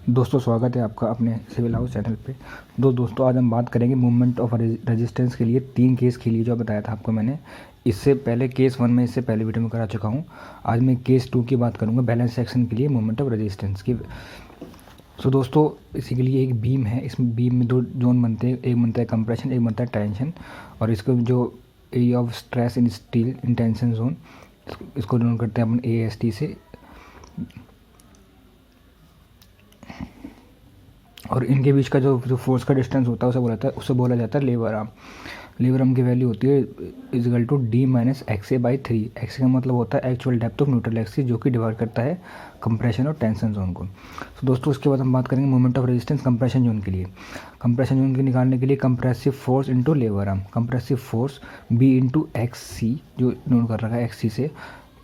दोस्तों स्वागत है आपका अपने सिविल हाउस चैनल पे। दोस्तों आज हम बात करेंगे मूवमेंट ऑफ रेजिस्टेंस के लिए 3 केस के लिए जो बताया था आपको मैंने। इससे पहले केस 1 में इससे पहले वीडियो में करा चुका हूँ। आज मैं केस 2 की बात करूँगा, बैलेंस सेक्शन के लिए मूवमेंट ऑफ रेजिस्टेंस की। दोस्तों इसी के लिए एक बीम है, इस बीम में 2 जोन बनते हैं, एक बनता है कंप्रेशन, एक बनता है टेंशन। और इसको जो area of stress in steel in tension zone, इसको डिनोट करते हैं अपन AST से। और इनके बीच का जो फोर्स का डिस्टेंस होता है उसे बोला जाता है लेबर आर्म। लेबर आर्म की वैल्यू होती है is equal to D - XA/3। X का मतलब होता है actual depth of neutral axis, जो कि डिवाइड करता है कंप्रेशन और टेंशन जोन को। तो दोस्तों उसके बाद हम बात करेंगे moment of resistance compression zone के लिए। कंप्रेशन जोन के निकालने के लिए compressive force into labour arm, compressive force B into XC जो नोट कर रखा है XC से,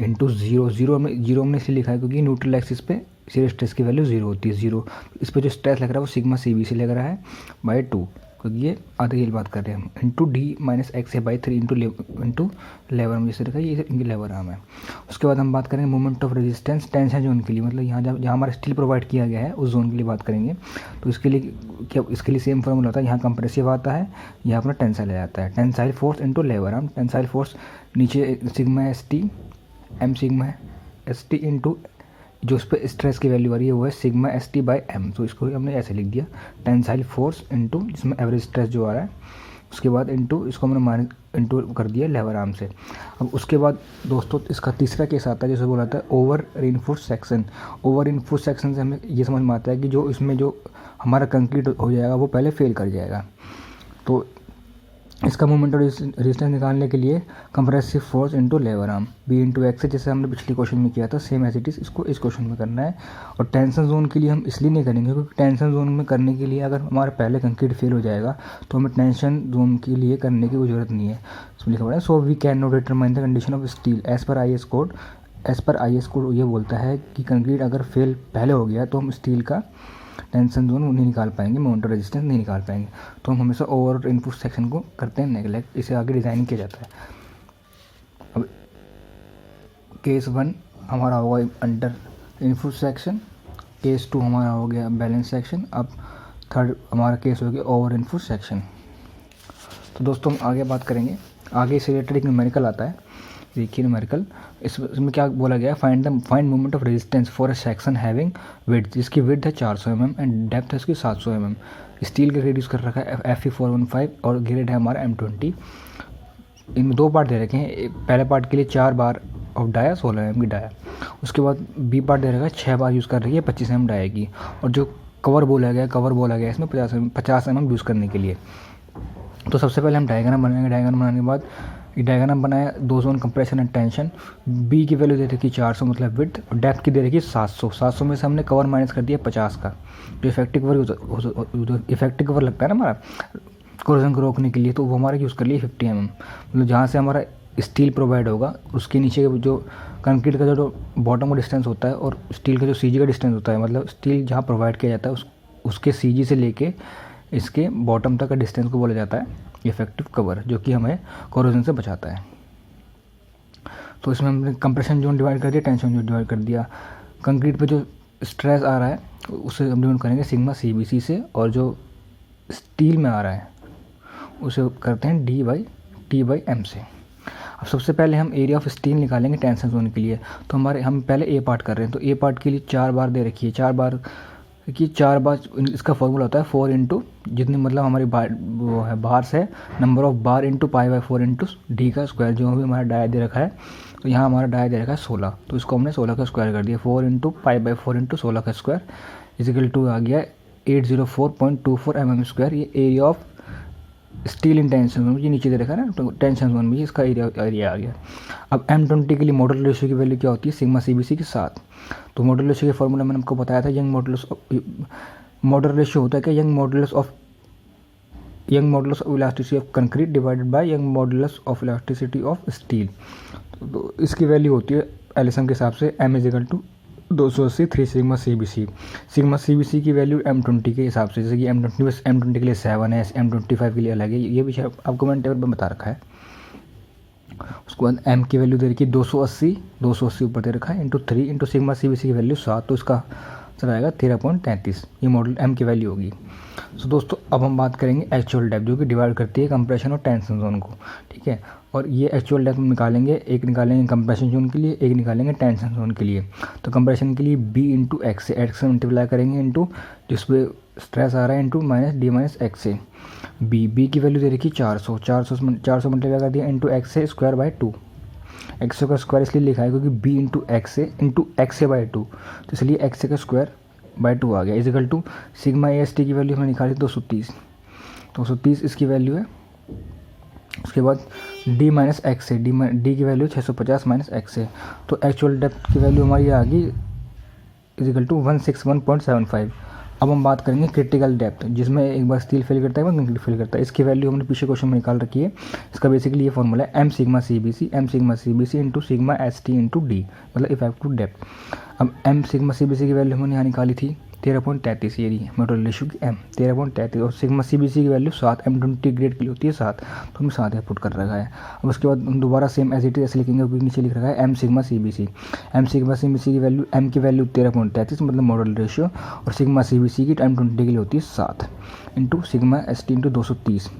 इंटू जीरो में इसलिए लिखा है क्योंकि न्यूट्रल एक्सिस पे शियर स्ट्रेस की वैल्यू 0 होती है। 0 इस पर जो स्ट्रेस लग रहा है वो सिग्मा CBC लग रहा है बाय 2, क्योंकि ये आधे की बात कर रहे हैं हम, into D - XA/3 into labour arm जैसे रखा है, ये इनकी लेबर आर्म है। उसके बाद हम बात करेंगे moment of resistance tension zone के लिए, मतलब यहाँ जहाँ हमारा स्टील प्रोवाइड किया गया है उस जोन के लिए बात करेंगे। तो इसके लिए सेम फॉर्मूला होता है, यहाँ कंप्रेसिव आता है, यहाँ अपना टेंसाइल आ जाता है। Tensile force into labour arm, tensile force नीचे sigma ST M sigma ST into जो उस पर स्ट्रेस की वैल्यू आ रही है वो है सिग्मा ST/M। तो इसको हमने ऐसे लिख दिया, टेंसाइल फोर्स इंटू जिसमें एवरेज स्ट्रेस जो आ रहा है, उसके बाद इंटू इसको हमने इंटू कर दिया लेबर आर्म से। अब उसके बाद दोस्तों इसका तीसरा केस आता है जिसे बोला जाता है over reinforced section. Over reinforced section से हमें ये समझ में आता है कि जो इसमें जो हमारा कंक्रीट हो जाएगा वो पहले फेल कर जाएगा। तो इसका मोमेंट ऑफ रेजिस्टेंस निकालने के लिए compressive force into labour arm B into X, जैसे हमने पिछले क्वेश्चन में किया था सेम एज इट इज़ इसको इस क्वेश्चन में करना है। और टेंशन जोन के लिए हम इसलिए नहीं करेंगे क्योंकि टेंशन जोन में करने के लिए अगर हमारा पहले कंक्रीट फेल हो जाएगा तो हमें टेंशन जोन के लिए करने की कोई ज़रूरत नहीं है। इसमें लिखा हुआ है so we can not determine the condition of steel as per IS code. As per IS code ये बोलता है कि कंक्रीट अगर फेल पहले हो गया तो हम स्टील का टेंशन जोन नहीं निकाल पाएंगे, मोमेंट ऑफ रेजिस्टेंस नहीं निकाल पाएंगे। तो हम हमेशा ओवर इनपुट सेक्शन को करते हैं नेगलेक्ट, इसे आगे डिज़ाइन किया जाता है। अब केस 1 हमारा होगा अंडर इनपुट सेक्शन, केस 2 हमारा हो गया बैलेंस सेक्शन, अब थर्ड हमारा केस हो गया ओवर इनपुट सेक्शन। तो दोस्तों हम आगे बात करेंगे, आगे से रिलेटेड एक न्यूमेरिकल आता है। देखिए न्यूमेरिकल, इसमें क्या बोला गया, find moment of resistance for a section having width, जिसकी विड्थ है 400 mm एंड डेप्थ है इसकी 700 mm। स्टील का ग्रेड यूज़ कर रखा है Fe415 और ग्रेड है हमारा M20। इनमें 2 पार्ट दे रखे हैं, पहले पार्ट के लिए 4 बार ऑफ डाया 16 mm की डाया, उसके बाद B पार्ट दे रखा है 6 बार यूज़ कर रही है 25 mm डाया की, और जो कवर बोला गया इसमें 50 mm यूज़ करने के लिए। तो सबसे पहले हम डायग्राम बनाएंगे, डायग्राम बनाने के बाद ये डायग्राम बनाया 2 zone compression and tension. B की वैल्यू दे रखी 400 मतलब विड्थ, और डेप्थ की दे रखी 700 में से हमने कवर माइनस कर दिया 50 का। जो इफेक्टिव कवर लगता है ना हमारा कोरोजन को रोकने के लिए, तो वो हमारा यूज़ कर लिए 50 mm। मतलब जहाँ से हमारा स्टील प्रोवाइड होगा उसके नीचे जो कंक्रीट का जो बॉटम का डिस्टेंस होता है और स्टील का जो CG का डिस्टेंस होता है, मतलब स्टील जहाँ प्रोवाइड किया जाता है उसके CG से लेके इसके बॉटम तक का डिस्टेंस को बोला जाता है इफेक्टिव कवर, जो कि हमें कोरोजन से बचाता है। तो इसमें हमने कंप्रेशन जोन डिवाइड कर दिया, टेंशन जोन डिवाइड कर दिया। कंक्रीट पे जो स्ट्रेस आ रहा है उसे हम डिवाइड करेंगे सिग्मा CBC से, और जो स्टील में आ रहा है उसे करते हैं D/T/M से। अब सबसे पहले हम एरिया ऑफ स्टील निकालेंगे टेंशन जोन के लिए। तो हम पहले A पार्ट कर रहे हैं, तो A पार्ट के लिए 4 बार दे रखी है, 4 बार कि 4 बार इसका फॉर्मूला होता है 4 इंटू जितनी मतलब हमारी वो है बार्स है, number of bar into π/4 into D का स्क्वायर, जो भी हमारा डाया दे रखा है। तो यहाँ हमारा डाया दे रखा है 16, तो इसको हमने 16 का स्क्वायर कर दिया, 4 इंटू π/4 इंटू 16 का स्क्वायर इजिकल टू आ गया 804.24 mm²। ये area of steel in tension zone, ये नीचे दे रखा है ना, तो टेंशन जोन में इसका एरिया आ गया। अब M20 के लिए मॉडल रेशियो की वैल्यू क्या होती है सिग्मा CBC के साथ। तो मॉडल रेशियो का फॉर्मूला मैंने आपको बताया था, यंग मॉडल रेशियो होता है कि young modulus of elasticity of concrete divided by young modulus of elasticity of steel. तो इसकी वैल्यू होती है एलिसन के हिसाब से M = 280 3 sigma CBC। Sigma CBC की वैल्यू M20 के हिसाब से, जैसे कि M20 के लिए 7 है, M25 के लिए अलग है, ये भी आपको मैंने टेबल में बता रखा है। उसके बाद M की वैल्यू दे रखी 280 ऊपर दे रखा है इंटू 3 इंटू सिग्मा CBC की वैल्यू 7, तो इसका आंसर आएगा 13.33। ये मॉडल एम की वैल्यू होगी। सो दोस्तों अब हम बात करेंगे एक्चुअल डेप्थ जो कि डिवाइड करती है कंप्रेशन और टेंशन जोन को, ठीक है। और ये एक्चुअल डेप्थ निकालेंगे, एक निकालेंगे कंप्रेशन जोन के लिए, एक निकालेंगे टेंशन जोन के लिए। तो कंप्रेशन के लिए बी इंटू एक्स से, एक्स से मल्टीप्लाई करेंगे इंटू जिस पे स्ट्रेस आ रहा है into minus D minus X से। बी की वैल्यू दे रखी 400 मल्टीप्लाई कर दिया इंटू एक्स से स्क्वायर बाय 2। एक्स का स्क्वायर इसलिए लिखा है क्योंकि बी इंटू एक्स से बाय 2, तो इसलिए एक्स का स्क्वायर बाय 2 आ गया। Equal to sigma S T टी की वैल्यू हमने निकाली 230 इसकी वैल्यू है। उसके बाद डी माइनस एक्स से, डी की वैल्यू 650 माइनस एक्स से, तो एक्चुअल डेप्थ की वैल्यू हमारी आ गई इजिकल टू 161.75। अब हम बात करेंगे क्रिटिकल डेप्थ, जिसमें एक बार स्टील फेल करता है, एक बार कंक्रीट फेल करता है। इसकी वैल्यू हमने पीछे क्वेश्चन में निकाल रखी है। इसका बेसिकली ये फॉर्मूला है M sigma C B C into sigma S T into D, मतलब इफेक्टिव डेप्थ। अब M sigma C B C की वैल्यू हमने यहाँ निकाली थी 13.33, ये रही मेटल रेशियो की एम 13.33, और सिग्मा सी बी सी की वैल्यू 7, M20 ग्रेड के लिए होती है 7, तो हमने 7 पुट कर रखा है। अब उसके बाद हम दोबारा सेम एज इट इज ऐसे लिखेंगे क्योंकि नीचे लिख रखा है M sigma C B C की वैल्यू, एम की वैल्यू 13.33 मतलब मॉडल रेशियो, और सिग्मा सी बी सी की M20 के लिए होती है 7 into sigma S T into 230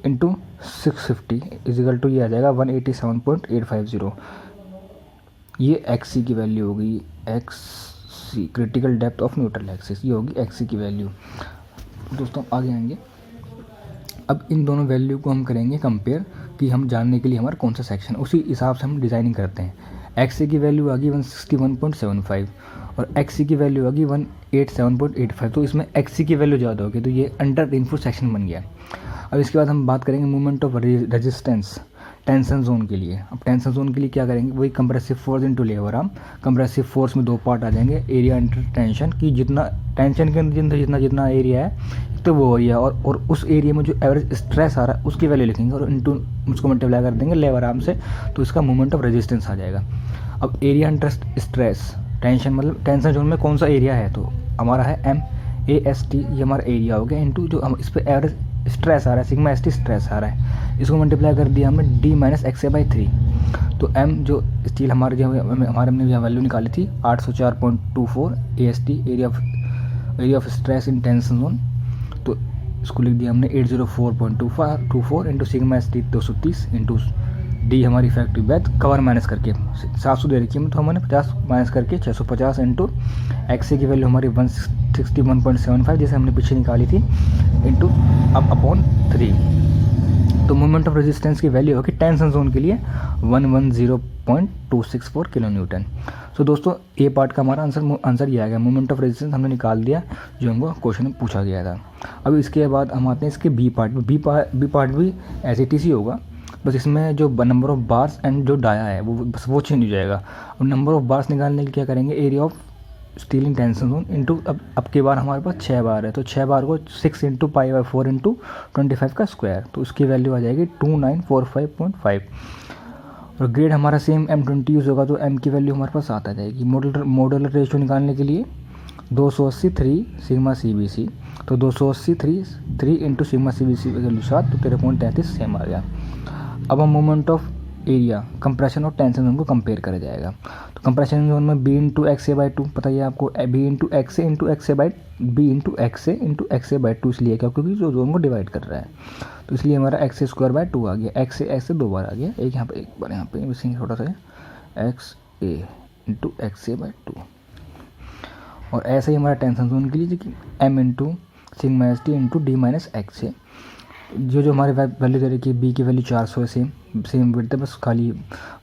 into 650 equal to ये आ जाएगा 187.850। ये एक्स सी की वैल्यू होगी, X C critical depth of neutral axis, ये होगी एक्स सी की वैल्यू। दोस्तों आगे आएंगे, अब इन दोनों वैल्यू को हम करेंगे कंपेयर कि हम जानने के लिए हमारा कौन सा सेक्शन, उसी हिसाब से हम डिज़ाइनिंग करते हैं। एक्स सी की वैल्यू आ गई 161.75 और एक्स सी की वैल्यू आ गई 187.85, तो इसमें एक्स सी की वैल्यू ज़्यादा होगी, तो ये अंडर रेनफोर्स सेक्शन बन गया। अब इसके बाद हम बात करेंगे movement of resistance tension zone के लिए। अब टेंशन जोन के लिए क्या करेंगे, वही compressive force into labour arm. Compressive force में 2 पार्ट आ जाएंगे, एरिया अंडर टेंशन की, जितना टेंशन के अंदर जितना एरिया है तो वो एरिया, और उस एरिया में जो एवरेज स्ट्रेस आ रहा है उसकी वैल्यू लिखेंगे और इनटू उसको मल्टीप्लाई कर देंगे लेबर आर्म से, तो इसका मूवमेंट ऑफ रेजिस्टेंस आ जाएगा। अब एरिया अंडर स्ट्रेस टेंशन मतलब टेंशन जोन में कौन सा एरिया है, तो हमारा है MAST, ये हमारा एरिया हो गया, इनटू जो हम इस पर एवरेज स्ट्रेस आ रहा है सिग्मा एस टी स्ट्रेस आ रहा है, इसको मल्टीप्लाई कर दिया हमने D minus x A by 3। तो एम जो स्टील हमने यहाँ वैल्यू निकाली थी 804.24 AST area of stress in tension zone, तो इसको लिख दिया हमने 804.24 into sigma S T 230 into D हमारी इफेक्टिव डेप्थ कवर माइनस करके 700 दे रखी है, तो हमने 50 माइनस करके 650 इंटू एक्स की वैल्यू हमारी 161.75 जैसे हमने पीछे निकाली थी इंटू अब अपॉन 3। तो मोमेंट ऑफ रेजिस्टेंस की वैल्यू होगी टेंशन जोन के लिए 110.264 किलो न्यूटन। सो दोस्तों ए पार्ट का हमारा आंसर ये आ गया, मोमेंट ऑफ रेजिस्टेंस हमने निकाल दिया जो हमको क्वेश्चन में पूछा गया था। अब इसके बाद हम आते हैं इसके बी पार्ट में। बी पार्ट भी एज इट इज होगा, बस इसमें जो नंबर ऑफ बार्स एंड जो डाया है वो चेंज हो जाएगा। और नंबर ऑफ बार्स निकालने के लिए क्या करेंगे, area of steel in tension zone into अब के बार हमारे पास 6 बार है, तो 6 बार को 6 इंटू पाई बाई 4 इंटू 25 का स्क्वायर, तो उसकी वैल्यू आ जाएगी 2945.5। और ग्रेड हमारा सेम M20 यूज़ होगा, तो M की वैल्यू हमारे पास 7 आ जाएगी। मॉडुलर रेशियो निकालने के लिए 280 3 सिग्मा CBC, तो 280 3 इंटू सिग्मा CBC की वैल्यू 7, तो 13.33 सेम आ गया। अब हम मोमेंट ऑफ एरिया कंप्रेशन और टेंशन जोन को कंपेयर करा जाएगा। तो कंप्रेशन जोन में B into X A by 2 पता है आपको, B into X A by 2 इसलिए क्या, क्योंकि जो जोन को डिवाइड कर रहा है, तो इसलिए हमारा एक्स ए स्क्वायर बाई 2 आ गया। एक्स ए 2 बार आ गया, एक बार यहाँ पे मिसिंग छोटा सा x A into X A by 2। और ऐसे ही हमारा टेंशन जोन के लिए जो कि M into sigma S T into D minus X है। जो हमारे वैल्यू दे रखी है, बी की वैल्यू 400 है, सेम विड्थ है, बस खाली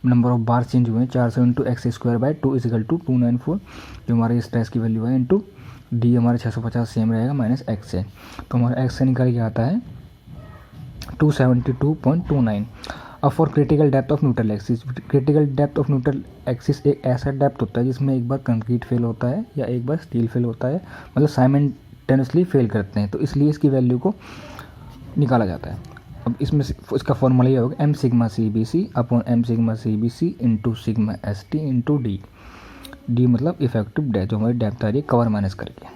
नंबर ऑफ बार चेंज हुए हैं। 400 into X square by 2 equal to 294 जो हमारे स्ट्रेस की वैल्यू है, इंटू डी हमारे 650 सेम रहेगा माइनस एक्स से, तो हमारा एक्स से निकल के आता है 272.29। अब for critical depth of neutral axis, critical depth of neutral axis एक ऐसा डेप्थ होता है जिसमें एक बार कंक्रीट फेल होता है या एक बार स्टील फेल होता है, मतलब साइमल्टेनियसली फेल करते हैं, तो इसलिए इसकी वैल्यू को निकाला जाता है। अब इसमें इसका फॉर्मूला ये होगा M sigma CBC upon M sigma CBC into sigma ST into D मतलब इफेक्टिव डेप्थ, जो हमारी डेप्थ आ रही है कवर माइनस करके।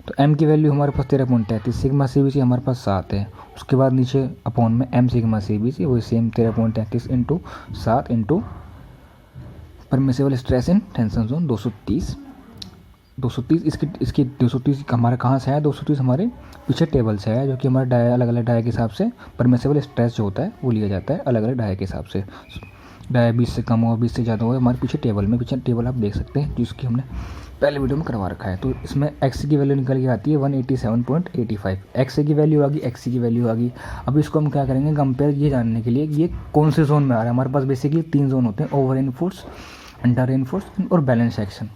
तो एम की वैल्यू हमारे पास 13.33, सिग्मा CBC हमारे पास 7 है, उसके बाद नीचे अपॉन में एम सिग्मा CBC वही same 13.33 into 7 into permissible stress in tension zone 230 इसकी 230 हमारा कहाँ से है, 230 हमारे पीछे टेबल से है, जो कि हमारे डाया अलग अलग डाया के हिसाब से परमिसिबल स्ट्रेस जो होता है वो लिया जाता है अलग अलग डाया के हिसाब से। डाया 20 से कम हो 20 से ज़्यादा हो हमारे पीछे टेबल आप देख सकते हैं जिसकी हमने पहले वीडियो में करवा रखा है। तो इसमें एक्स की वैल्यू निकल के आती है 187.85। एक्स की वैल्यू आ गई, एक्स की वैल्यू आ गई। अब इसको हम क्या करेंगे कंपेयर ये जानने के लिए कि ये कौन से जोन में आ रहा है। हमारे पास बेसिकली 3 जोन होते हैं, ओवर रेनफोर्स, अंडर रेनफोर्स और बैलेंस सेक्शन।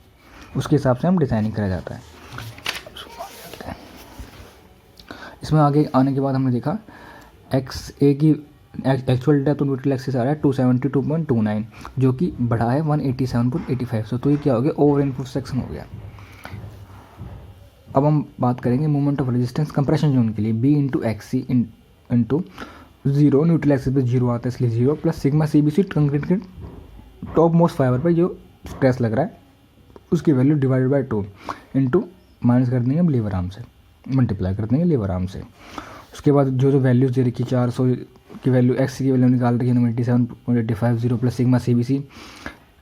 उसके हिसाब से हम डिज़ाइनिंग करा जाता है। इसमें आगे आने के बाद हमने देखा एक्स ए की एक्चुअल डेप्थ न्यूट्रल एक्सिस आ रहा है 272.29 जो कि बढ़ा है 187.85 से। तो ये क्या हो गया, ओवर रेनफोर्स सेक्शन हो गया। अब हम बात करेंगे moment of resistance compression zone के लिए B into X C into zero, neutral axis पे जीरो आता है इसलिए zero, plus sigma C B C concrete के टॉप मोस्ट फाइबर पर जो स्ट्रेस लग रहा है उसकी value divided by 2 into minus कर देंगे हम लीवर आर्म से, मल्टीप्लाई कर देंगे लीवर आर्म से। उसके बाद जो जो वैल्यूज दे रखी 400 की वैल्यू, एक्स की वैल्यू निकाल रही है 87.85 zero, plus sigma C B C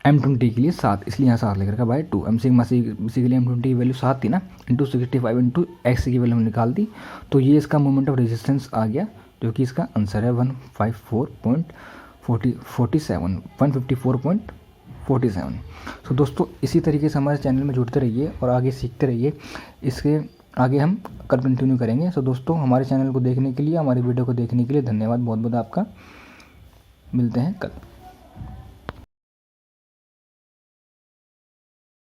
M20 के लिए 7, इसलिए यहाँ 7 लिख रखा बाय 2। एम सिग्मा सी के लिए M20 की वैल्यू 7 थी ना, इंटू 65 इंटू एक्स की वैल्यू हम निकाल दी। तो ये इसका मोमेंट ऑफ रेजिस्टेंस आ गया जो कि इसका आंसर है 154.47। तो दोस्तों इसी तरीके से हमारे चैनल में जुड़ते रहिए और आगे सीखते रहिए। इसके आगे हम कल कंटिन्यू करेंगे। सो दोस्तों हमारे चैनल को देखने के लिए, हमारे वीडियो को देखने के लिए धन्यवाद बहुत बहुत आपका। मिलते हैं कल।